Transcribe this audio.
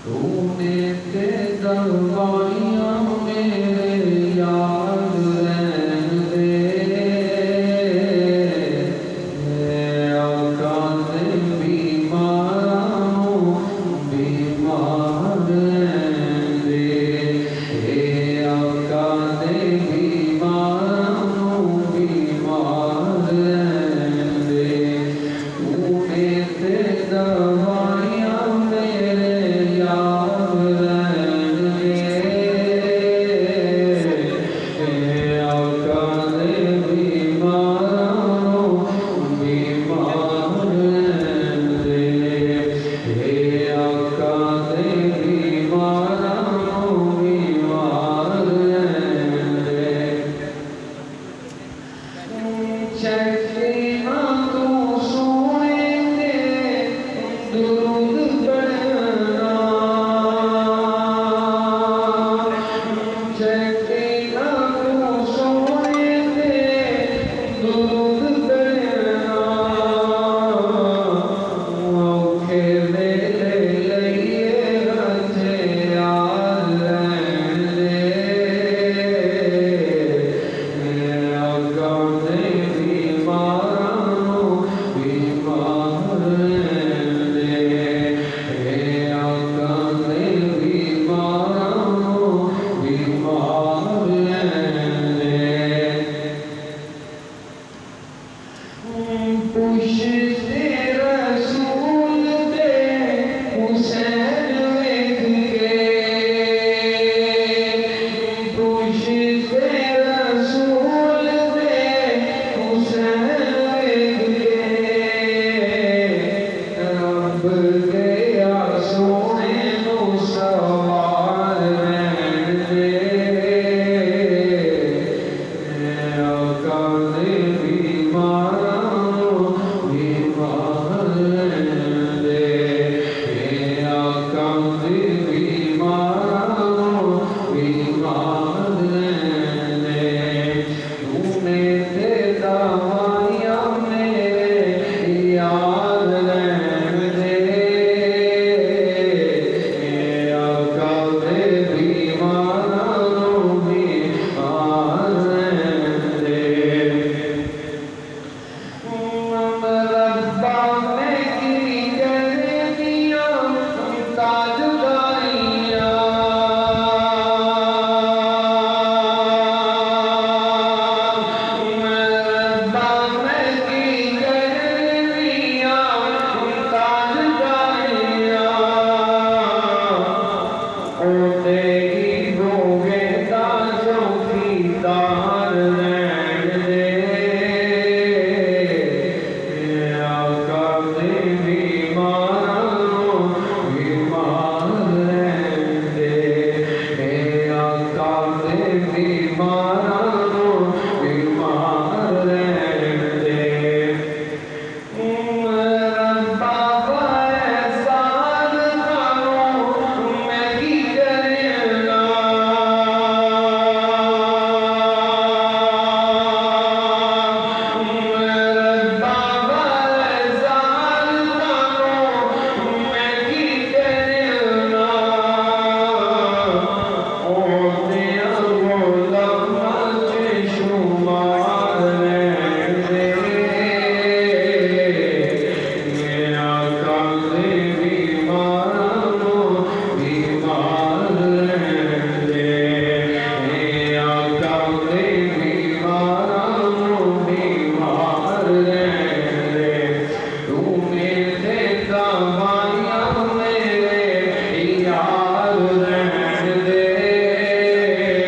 तूने ते दवाइयां मेरे याद रहन दे, आका दे बीमारों बीमार रहन दे, आका दे बीमारों बीमार रहन दे। तूने ते दवाइयां मेरे याद रहन दे, आका दे बीमारों बीमार रहन दे, आका दे बीमारों बीमार रहन दे। शकीना तू सोने दे दुरूद पढ़ना, शकीना तू सोने दे दुरूद पढ़ना, औखे वेले लइए हथे याद रहन दे, आका दे बीमारों बीमार रहन दे, आका दे बीमारों बीमार रहन दे। पुश्ते रसूल दे हुसैन वेख के, पुश्ते रसूल दे हुसैन वेख के, रब गया सोने नू सवार रहन दे, आका दे बीमारों बीमार रहन दे, आका दे बीमारों बीमार रहन दे। तूने ते दवाइयां मेरे याद रहन दे, आका दे बीमारों बीमार रहन दे। रब्बा मैं की करनियां ताज